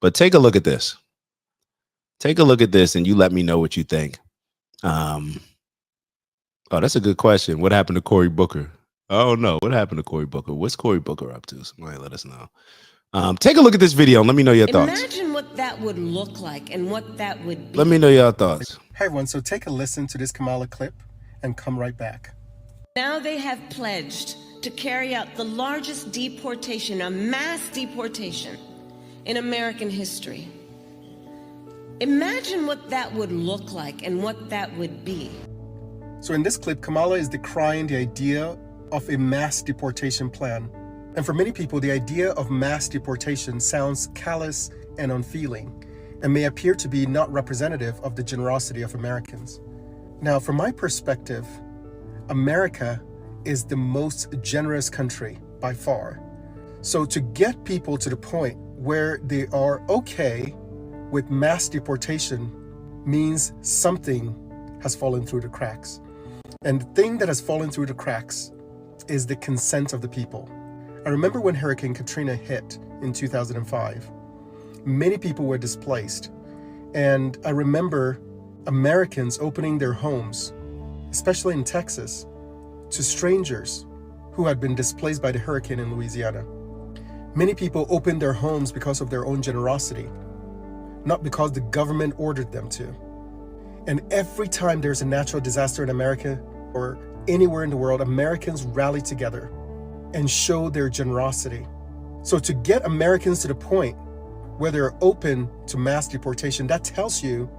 But take a look at this. Take a look at this and you let me know what you think. Oh, that's a good question. What happened to Cory Booker? Oh no, what happened to Cory Booker? What's Cory Booker up to? Somebody let us know. Take a look at this video and let me know your thoughts. Imagine what that would look like and what that would be. Let me know your thoughts. Hey everyone, so take a listen to this Kamala clip and come right back. Now they have pledged to carry out the largest deportation, a mass deportation in American history. Imagine what that would look like and what that would be. So in this clip, Kamala is decrying the idea of a mass deportation plan. And for many people, the idea of mass deportation sounds callous and unfeeling and may appear to be not representative of the generosity of Americans. Now, from my perspective, America is the most generous country by far. So to get people to the point where they are okay with mass deportation means something has fallen through the cracks. And the thing that has fallen through the cracks is the consent of the people. I remember when Hurricane Katrina hit in 2005, many people were displaced. And I remember Americans opening their homes, especially in Texas, to strangers who had been displaced by the hurricane in Louisiana. Many people opened their homes because of their own generosity, not because the government ordered them to. And every time there's a natural disaster in America or anywhere in the world, Americans rally together and show their generosity. So to get Americans to the point where they're open to mass deportation, that tells you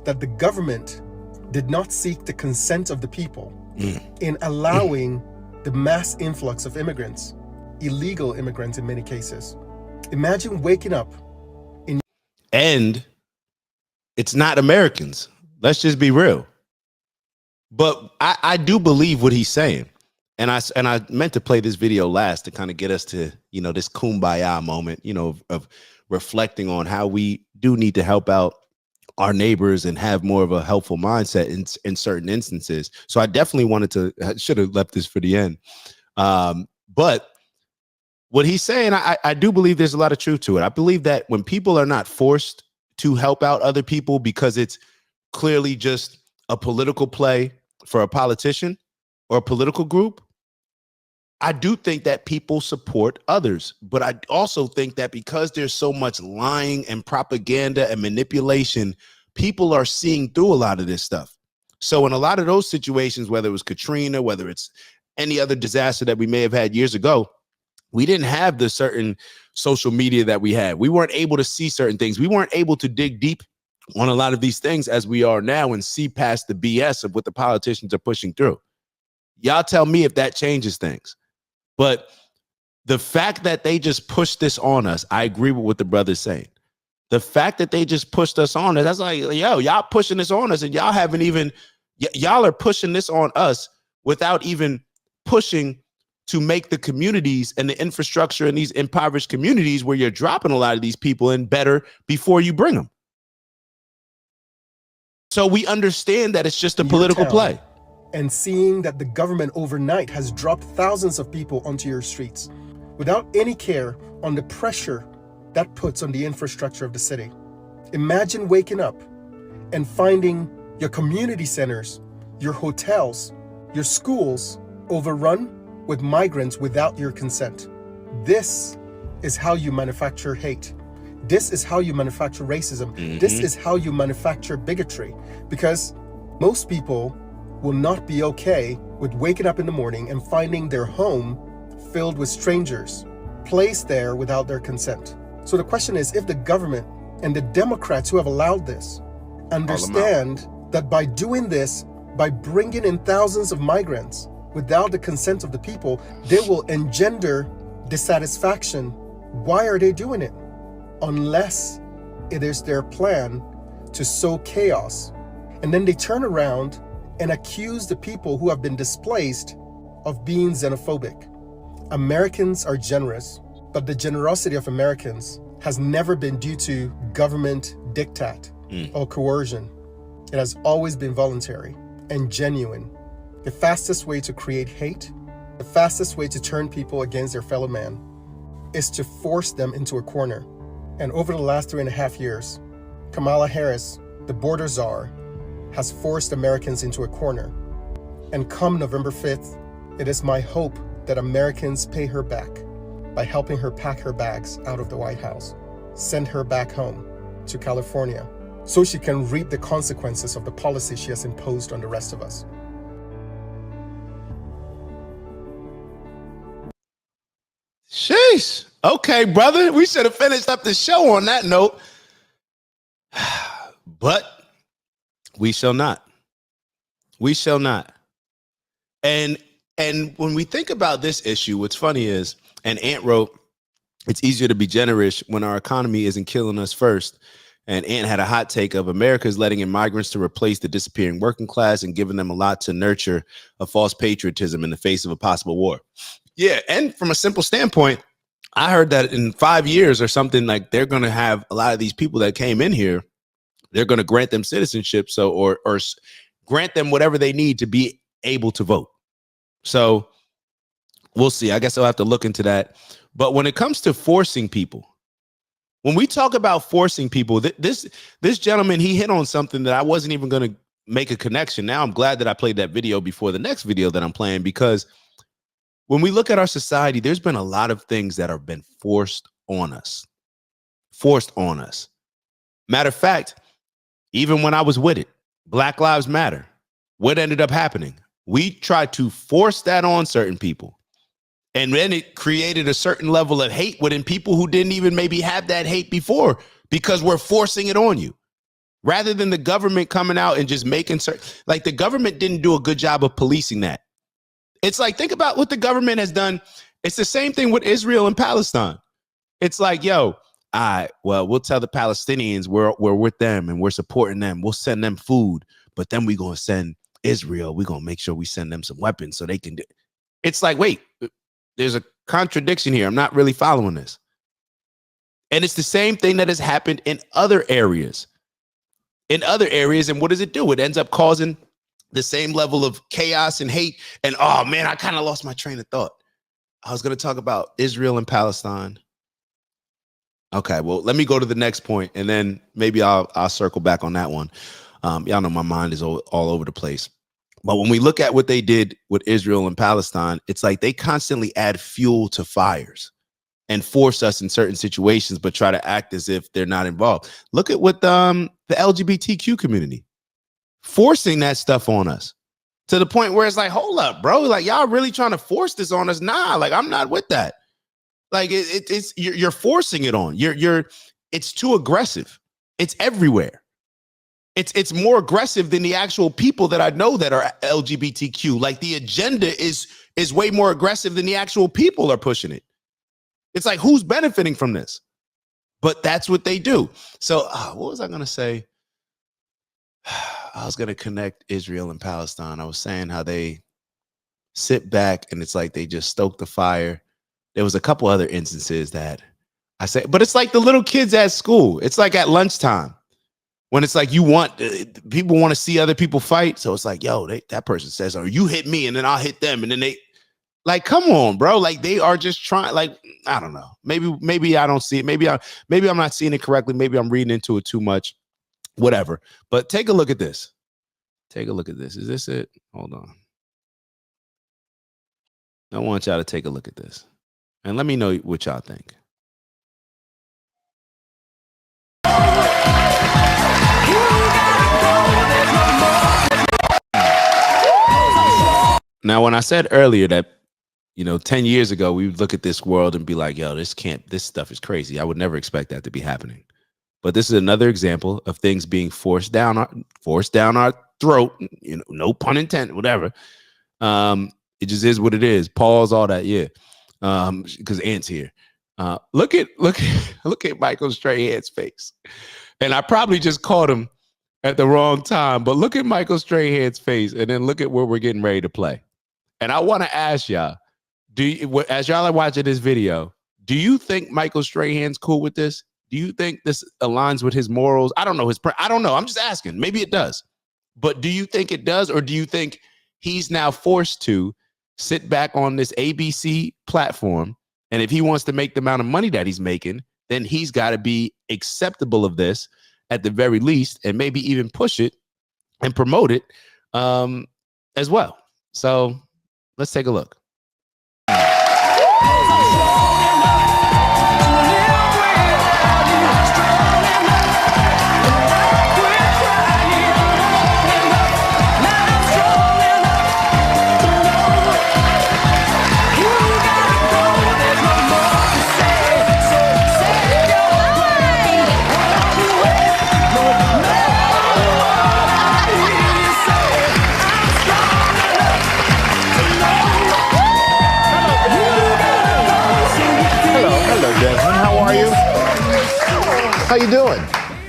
that the government did not seek the consent of the people in allowing the mass influx of immigrants, illegal immigrants in many cases. Imagine waking up in... And it's not Americans. Let's just be real. But I do believe what he's saying. And I meant to play this video last to kind of get us to, this kumbaya moment, of reflecting on how we do need to help out our neighbors and have more of a helpful mindset in certain instances. So I definitely I should have left this for the end. But what he's saying, I do believe there's a lot of truth to it. I believe that when people are not forced to help out other people because it's clearly just a political play for a politician or a political group, I do think that people support others. But I also think that because there's so much lying and propaganda and manipulation, people are seeing through a lot of this stuff. So in a lot of those situations, whether it was Katrina, whether it's any other disaster that we may have had years ago, we didn't have the certain social media that we had. We weren't able to see certain things. We weren't able to dig deep on a lot of these things as we are now and see past the BS of what the politicians are pushing through. Y'all tell me if that changes things. But the fact that they just pushed this on us, I agree with what the brother's saying. The fact that they just pushed us on us, that's like, yo, y'all pushing this on us and y'all haven't even, y'all are pushing this on us without even pushing to make the communities and the infrastructure in these impoverished communities where you're dropping a lot of these people in better before you bring them. So we understand that it's just a political play. And seeing that the government overnight has dropped thousands of people onto your streets without any care on the pressure that puts on the infrastructure of the city. Imagine waking up and finding your community centers, your hotels, your schools overrun with migrants without your consent. This is how you manufacture hate. This is how you manufacture racism. This is how you manufacture bigotry, because most people will not be okay with waking up in the morning and finding their home filled with strangers, placed there without their consent. So the question is, if the government and the Democrats who have allowed this understand that by doing this, by bringing in thousands of migrants without the consent of the people, they will engender dissatisfaction. Why are they doing it? Unless it is their plan to sow chaos. And then they turn around and accuse the people who have been displaced of being xenophobic. Americans are generous, but the generosity of Americans has never been due to government diktat or coercion. It has always been voluntary and genuine. The fastest way to create hate, the fastest way to turn people against their fellow man, is to force them into a corner And over the last 3.5 years, Kamala Harris, the border czar, has forced Americans into a corner. And come November 5th, it is my hope that Americans pay her back by helping her pack her bags out of the White House, send her back home to California, so she can reap the consequences of the policy she has imposed on the rest of us. Sheesh. Okay, brother. We should have finished up the show on that note. But we shall not. We shall not. And when we think about this issue, what's funny is, and Ant wrote, it's easier to be generous when our economy isn't killing us first. And Ant had a hot take of America's letting in migrants to replace the disappearing working class and giving them a lot to nurture a false patriotism in the face of a possible war. Yeah. And from a simple standpoint, I heard that in 5 years or something, like they're going to have a lot of these people that came in here, they're going to grant them citizenship. So, or grant them whatever they need to be able to vote. So we'll see. I guess I'll have to look into that. But when it comes to forcing people, when we talk about forcing people, this gentleman, he hit on something that I wasn't even going to make a connection. Now I'm glad that I played that video before the next video that I'm playing, because when we look at our society, there's been a lot of things that have been forced on us. Forced on us. Matter of fact, even when I was with it, Black Lives Matter, what ended up happening? We tried to force that on certain people. And then it created a certain level of hate within people who didn't even maybe have that hate before, because we're forcing it on you. Rather than the government coming out and just making certain, like the government didn't do a good job of policing that. It's like, think about what the government has done. It's the same thing with Israel and Palestine. It's like, yo, well, we'll tell the Palestinians we're with them and we're supporting them. We'll send them food, but then we're going to send Israel. We're going to make sure we send them some weapons so they can do. It's like, wait, there's a contradiction here. I'm not really following this. And it's the same thing that has happened in other areas. In other areas, and what does it do? It ends up causing the same level of chaos and hate. And oh man, I kind of lost my train of thought. I was going to talk about Israel and Palestine. Okay, well, let me go to the next point, and then maybe I'll circle back on that one. Y'all know my mind is all over the place. But when we look at what they did with Israel and Palestine, it's like they constantly add fuel to fires and force us in certain situations, but try to act as if they're not involved. Look at what the LGBTQ community, forcing that stuff on us to the point where it's like, hold up, bro. Like, y'all really trying to force this on us? Nah, like, I'm not with that. Like, you're forcing it on. It's too aggressive. It's everywhere. It's more aggressive than the actual people that I know that are LGBTQ. Like, the agenda is way more aggressive than the actual people are pushing it. It's like, who's benefiting from this? But that's what they do. So what was I going to say? I was going to connect Israel and Palestine. I was saying how they sit back and it's like they just stoke the fire. There was a couple other instances that I say, but it's like the little kids at school. It's like at lunchtime when it's like people want to see other people fight. So it's like, yo, that person says, or you hit me and then I'll hit them. And then they like, come on, bro. Like, they are just trying, like, I don't know. Maybe I don't see it. Maybe I'm not seeing it correctly. Maybe I'm reading into it too much, whatever. But take a look at this. Take a look at this. Is this it? Hold on. I want y'all to take a look at this and let me know what y'all think. Now, when I said earlier that, 10 years ago, we would look at this world and be like, yo, this stuff is crazy. I would never expect that to be happening. But this is another example of things being forced down our throat, no pun intended, whatever. It just is what it is. Pause, all that. Yeah. Because Ant's here. Look at Michael Strahan's face. And I probably just caught him at the wrong time, but look at Michael Strahan's face and then look at where we're getting ready to play. And I want to ask y'all, as y'all are watching this video, do you think Michael Strahan's cool with this? Do you think this aligns with his morals? I don't know I don't know. I'm just asking. Maybe it does. But do you think it does? Or do you think he's now forced to sit back on this ABC platform? And if he wants to make the amount of money that he's making, then he's got to be acceptable of this at the very least, and maybe even push it and promote it as well. So let's take a look. How you doing?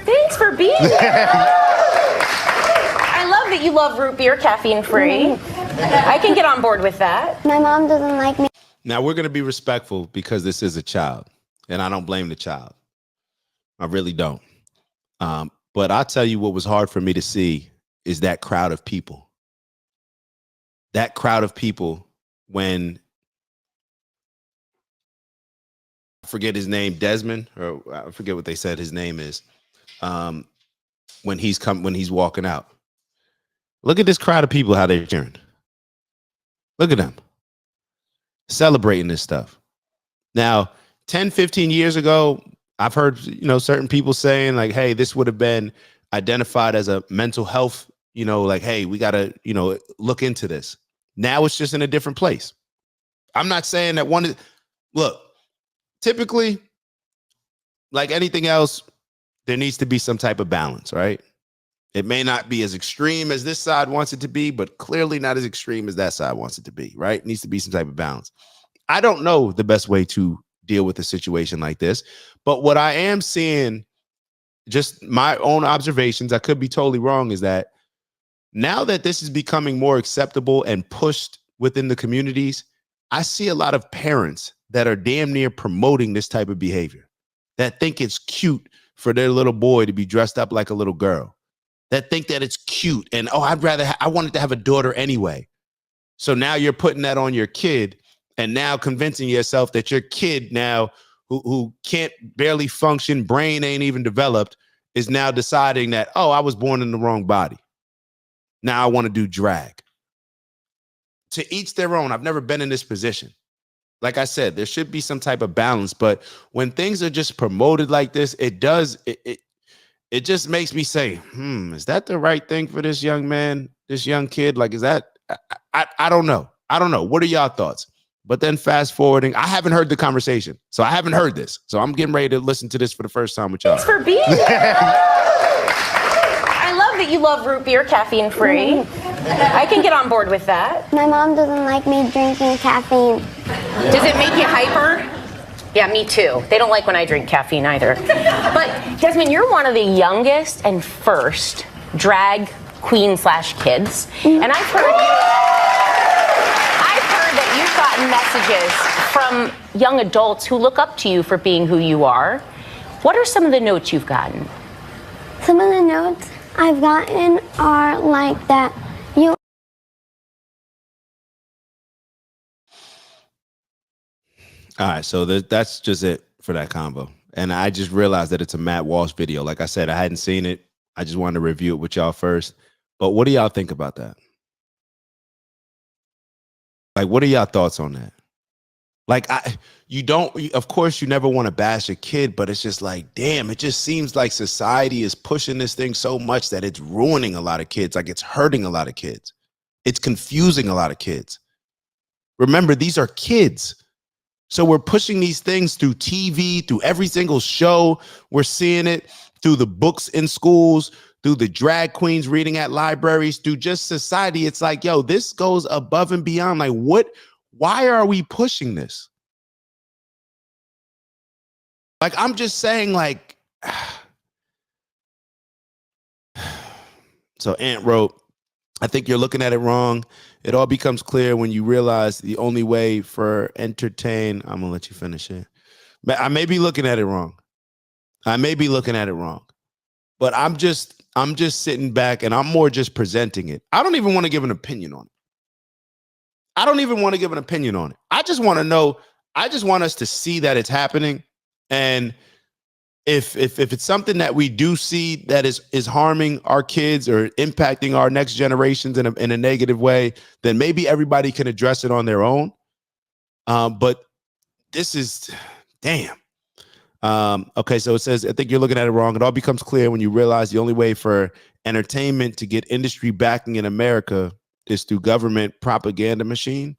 Thanks for being here. I love that you love root beer, caffeine free. I can get on board with that. My mom doesn't like me. Now, we're going to be respectful because this is a child, and I don't blame the child. I really don't. But I'll tell you what was hard for me to see is that crowd of people. That crowd of people when, I forget his name, Desmond, or I forget what they said his name is, when he's walking out. Look at this crowd of people, how they're cheering. Look at them celebrating this stuff. Now, 10, 15 years ago, I've heard, certain people saying like, hey, this would have been identified as a mental health, like, hey, we got to, look into this. Now it's just in a different place. I'm not saying that look, typically, like anything else, there needs to be some type of balance, right? It may not be as extreme as this side wants it to be, but clearly not as extreme as that side wants it to be, right? It needs to be some type of balance. I don't know the best way to deal with a situation like this, but what I am seeing, just my own observations, I could be totally wrong, is that now that this is becoming more acceptable and pushed within the communities, I see a lot of parents that are damn near promoting this type of behavior, that think it's cute for their little boy to be dressed up like a little girl, that think that it's cute. And, oh, I wanted to have a daughter anyway. So now you're putting that on your kid and now convincing yourself that your kid now who can't barely function, brain ain't even developed, is now deciding that, oh, I was born in the wrong body. Now I want to do drag. To each their own. I've never been in this position. Like I said, there should be some type of balance, but when things are just promoted like this, it just makes me say, is that the right thing for this young man, this young kid? Like, is that, I don't know. I don't know. What are y'all thoughts? But then fast forwarding, I haven't heard the conversation. So I haven't heard this. So I'm getting ready to listen to this for the first time with y'all. Thanks for being here. I love that you love root beer, caffeine free. I can get on board with that. My mom doesn't like me drinking caffeine. Does it make you hyper? Yeah, me too. They don't like when I drink caffeine either. But Desmond, you're one of the youngest and first drag queen/kids. And I've heard that you've gotten messages from young adults who look up to you for being who you are. What are some of the notes you've gotten? Some of the notes I've gotten are like that you. All right, so that's just it for that combo. And I just realized that it's a Matt Walsh video. Like I said, I hadn't seen it. I just wanted to review it with y'all first. But what do y'all think about that? Like, what are y'all thoughts on that? Like, of course, you never want to bash a kid, but it's just like, damn, it just seems like society is pushing this thing so much that it's ruining a lot of kids. Like, it's hurting a lot of kids. It's confusing a lot of kids. Remember, these are kids. So we're pushing these things through TV, through every single show. We're seeing it through the books in schools, through the drag queens reading at libraries, through just society. It's like, yo, this goes above and beyond. Like, why are we pushing this? Like, I'm just saying, like, so Ant wrote, I think you're looking at it wrong. It all becomes clear when you realize the only way for entertain. I'm gonna let you finish it. I may be looking at it wrong. But I'm just sitting back and I'm more just presenting it. I don't even want to give an opinion on it. I just want to know. I just want us to see that it's happening. And if it's something that we do see that is harming our kids or impacting our next generations in a negative way, then maybe everybody can address it on their own. But this is damn. Okay, so it says, I think you're looking at it wrong. It all becomes clear when you realize the only way for entertainment to get industry backing in America is through government propaganda machine.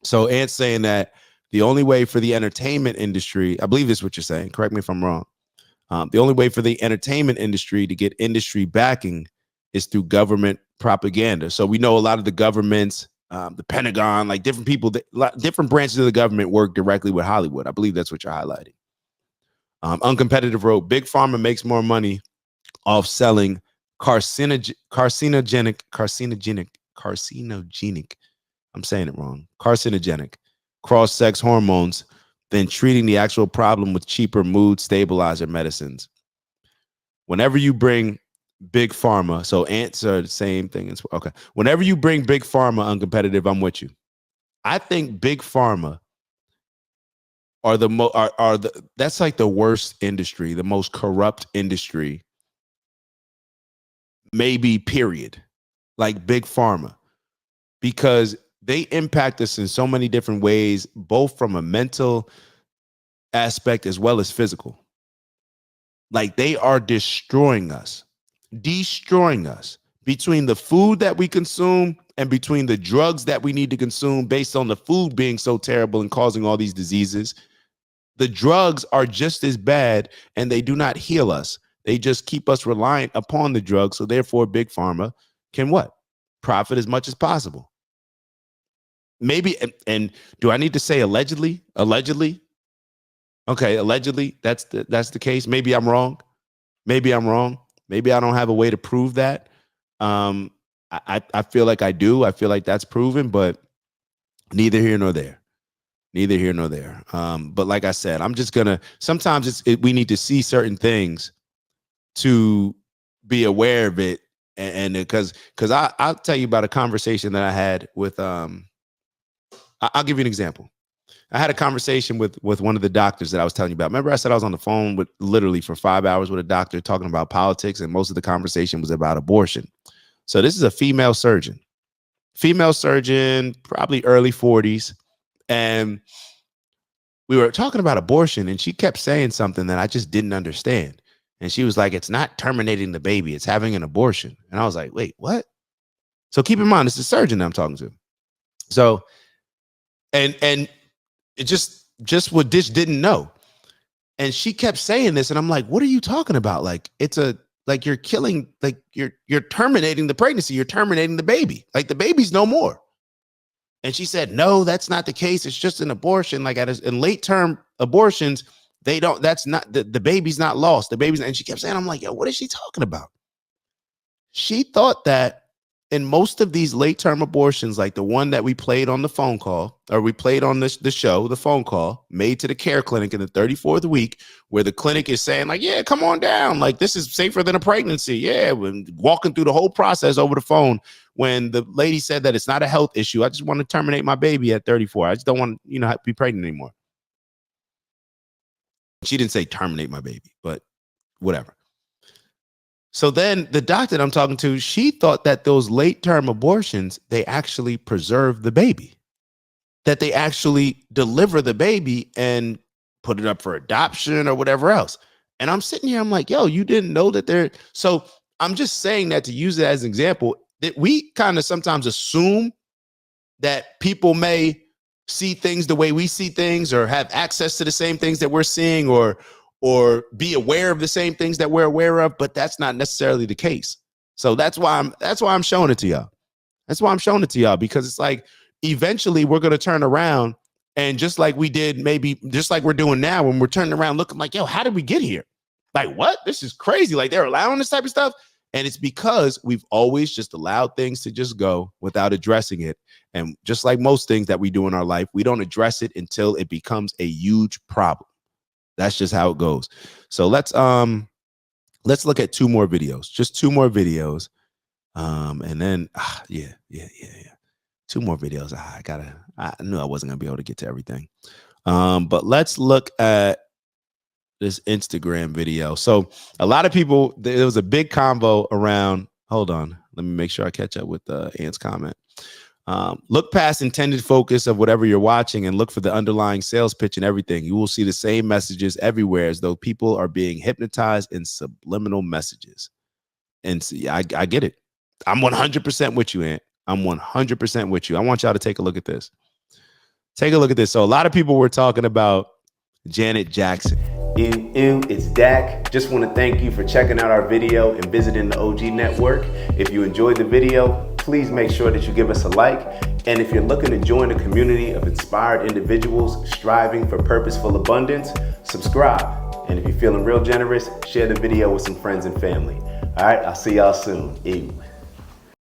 So Ant's saying that the only way for the entertainment industry, I believe this is what you're saying, correct me if I'm wrong. The only way for the entertainment industry to get industry backing is through government propaganda. So we know a lot of the governments, the Pentagon, like different people, different branches of the government work directly with Hollywood. I believe that's what you're highlighting. Uncompetitive wrote, Big Pharma makes more money off selling carcinogenic, I'm saying it wrong, carcinogenic cross-sex hormones than treating the actual problem with cheaper mood stabilizer medicines. Whenever you bring Big Pharma, so answer the same thing. Okay. Whenever you bring Big Pharma uncompetitive, I'm with you. I think Big Pharma are that's like the worst industry, the most corrupt industry, maybe period, like Big Pharma, because they impact us in so many different ways, both from a mental aspect as well as physical. Like they are destroying us between the food that we consume and between the drugs that we need to consume based on the food being so terrible and causing all these diseases. The drugs are just as bad and they do not heal us. They just keep us reliant upon the drugs. So therefore, Big Pharma can what? Profit as much as possible. Maybe, and do I need to say allegedly? Allegedly? Okay, allegedly, that's the case. Maybe I'm wrong. Maybe I'm wrong. Maybe I don't have a way to prove that. I feel like I do. I feel like that's proven, but neither here nor there. Neither here nor there. But like I said, I'm just gonna. Sometimes we need to see certain things to be aware of it, and because I'll tell you about a conversation that I had with. I'll give you an example. I had a conversation with one of the doctors that I was telling you about. Remember, I said I was on the phone with literally for 5 hours with a doctor talking about politics, and most of the conversation was about abortion. So this is a female surgeon, probably early 40s. And we were talking about abortion, and she kept saying something that I just didn't understand. And she was like, it's not terminating the baby, it's having an abortion. And I was like, wait, what? So keep in mind, it's a surgeon that I'm talking to. So, and it just what Dish didn't know. And she kept saying this, and I'm like, what are you talking about? Like, you're killing, like you're terminating the pregnancy, you're terminating the baby. Like the baby's no more. And she said, no, that's not the case. It's just an abortion. Like in late term abortions, that's not the baby's not lost. The baby's, and she kept saying, I'm like, yo, what is she talking about? She thought that in most of these late term abortions, like the one that we played on the phone call, or we played on the show, the phone call made to the care clinic in the 34th week, where the clinic is saying like, yeah, come on down. Like this is safer than a pregnancy. Yeah. When walking through the whole process over the phone, when the lady said that it's not a health issue. I just want to terminate my baby at 34. I just don't want, to be pregnant anymore. She didn't say terminate my baby, but whatever. So then the doctor that I'm talking to, she thought that those late term abortions, they actually preserve the baby, that they actually deliver the baby and put it up for adoption or whatever else. And I'm sitting here, I'm like, yo, you didn't know that they're. So I'm just saying that to use it as an example, that we kind of sometimes assume that people may see things the way we see things, or have access to the same things that we're seeing, or be aware of the same things that we're aware of, but that's not necessarily the case. So that's why I'm showing it to y'all. That's why I'm showing it to y'all, because it's like eventually we're going to turn around, and just like we did, maybe just like we're doing now, when we're turning around looking like, yo, how did we get here? Like, what? This is crazy. Like they're allowing this type of stuff. And it's because we've always just allowed things to just go without addressing it. And just like most things that we do in our life, we don't address it until it becomes a huge problem. That's just how it goes. So let's look at two more videos, just two more videos. And then, yeah. Two more videos. I knew I wasn't gonna be able to get to everything. But let's look at this Instagram video. So a lot of people, there was a big convo around, hold on, let me make sure I catch up with Ant's comment. Look past intended focus of whatever you're watching and look for the underlying sales pitch and everything. You will see the same messages everywhere as though people are being hypnotized in subliminal messages. And see, I get it. I'm 100% with you, Ant. I'm 100% with you. I want y'all to take a look at this. Take a look at this. So a lot of people were talking about Janet Jackson. Ew, it's Dak. Just want to thank you for checking out our video and visiting the OG Network. If you enjoyed the video, please make sure that you give us a like. And if you're looking to join a community of inspired individuals striving for purposeful abundance, subscribe. And if you're feeling real generous, share the video with some friends and family. All right, I'll see y'all soon. Ew.